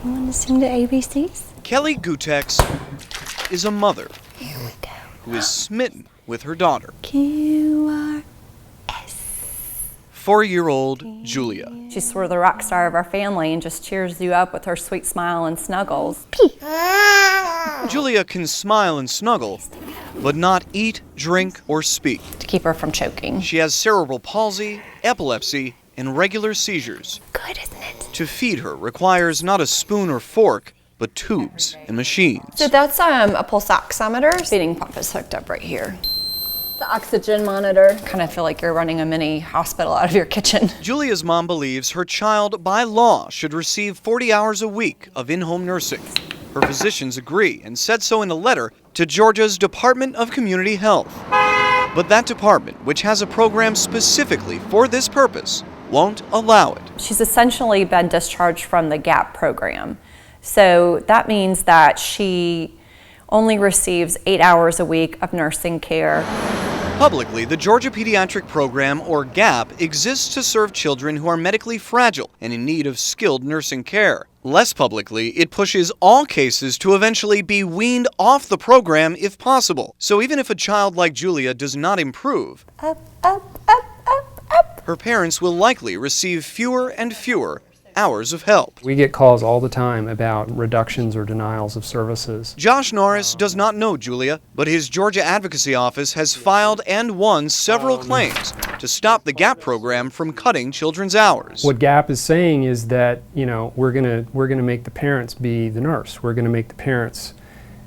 You want to sing the ABCs? Kelly Gutex is a mother who is smitten with her daughter, QRS. 4-year-old Julia. She's sort of the rock star of our family and just cheers you up with her sweet smile and snuggles. Julia can smile and snuggle, but not eat, drink, or speak. To keep her from choking. She has cerebral palsy, epilepsy, and regular seizures. Good, isn't it? To feed her requires not a spoon or fork, but tubes and machines. So that's a pulse oximeter. Feeding pump is hooked up right here. The oxygen monitor. Kind of feel like you're running a mini hospital out of your kitchen. Julia's mom believes her child, by law, should receive 40 hours a week of in-home nursing. Her physicians agree and said so in a letter to Georgia's Department of Community Health. But that department, which has a program specifically for this purpose, won't allow it. She's essentially been discharged from the GAPP program. So that means that she only receives 8 hours a week of nursing care. Publicly, the Georgia Pediatric Program, or GAPP, exists to serve children who are medically fragile and in need of skilled nursing care. Less publicly, it pushes all cases to eventually be weaned off the program if possible. So even if a child like Julia does not improve, her parents will likely receive fewer and fewer hours of help. We get calls all the time about reductions or denials of services. Josh Norris does not know Julia, but his Georgia Advocacy Office has filed and won several claims to stop the GAPP program from cutting children's hours. What GAPP is saying is that, we're gonna make the parents be the nurse. We're gonna make the parents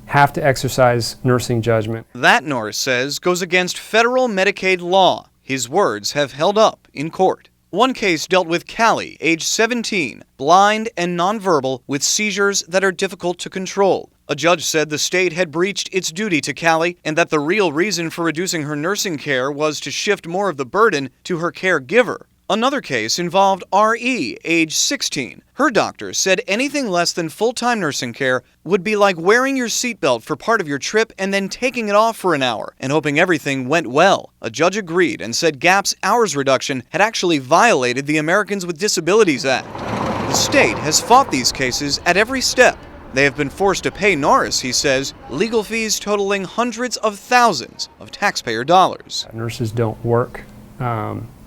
have to exercise nursing judgment. That, Norris says, goes against federal Medicaid law. His words have held up in court. One case dealt with Callie, age 17, blind and nonverbal with seizures that are difficult to control. A judge said the state had breached its duty to Callie and that the real reason for reducing her nursing care was to shift more of the burden to her caregiver. Another case involved R.E., age 16. Her doctor said anything less than full-time nursing care would be like wearing your seatbelt for part of your trip and then taking it off for an hour and hoping everything went well. A judge agreed and said GAPP's hours reduction had actually violated the Americans with Disabilities Act. The state has fought these cases at every step. They have been forced to pay Norris, he says, legal fees totaling hundreds of thousands of taxpayer dollars. Nurses don't work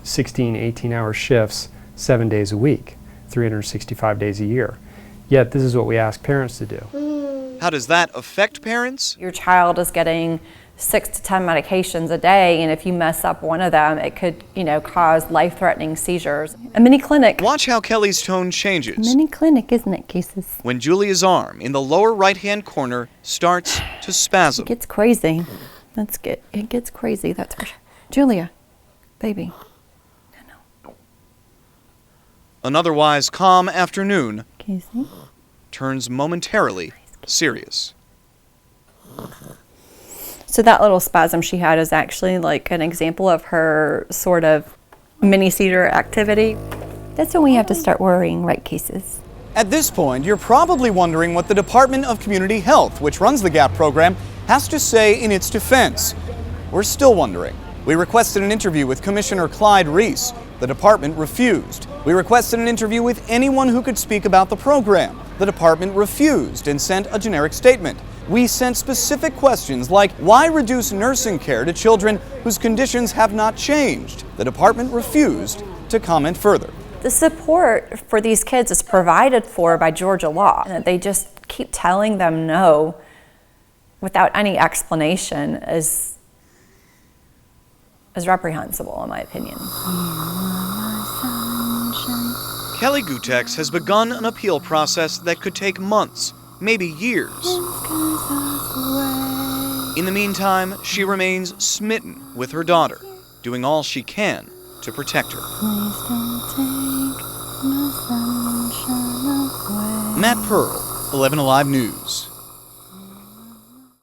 16, 18-hour shifts 7 days a week, 365 days a year. Yet this is what we ask parents to do. How does that affect parents? Your child is getting 6 to 10 medications a day, and if you mess up one of them, it could, cause life-threatening seizures. A mini clinic. Watch how Kelly's tone changes. Mini clinic, isn't it, cases? When Julia's arm in the lower right-hand corner starts to spasm. It gets crazy. That's good. It gets crazy, that's for sure. Julia, baby. An otherwise calm afternoon Casey. turns momentarily serious. So that little spasm she had is actually like an example of her sort of mini seizure activity. That's when we have to start worrying, right, cases? At this point, you're probably wondering what the Department of Community Health, which runs the GAPP program, has to say in its defense. We're still wondering. We requested an interview with Commissioner Clyde Reese. The department refused. We requested an interview with anyone who could speak about the program. The department refused and sent a generic statement. We sent specific questions like, why reduce nursing care to children whose conditions have not changed? The department refused to comment further. The support for these kids is provided for by Georgia law, and they just keep telling them no without any explanation is reprehensible, in my opinion. Kelly Gutex has begun an appeal process that could take months, maybe years. In the meantime, she remains smitten with her daughter, doing all she can to protect her. Matt Pearl, 11 Alive News.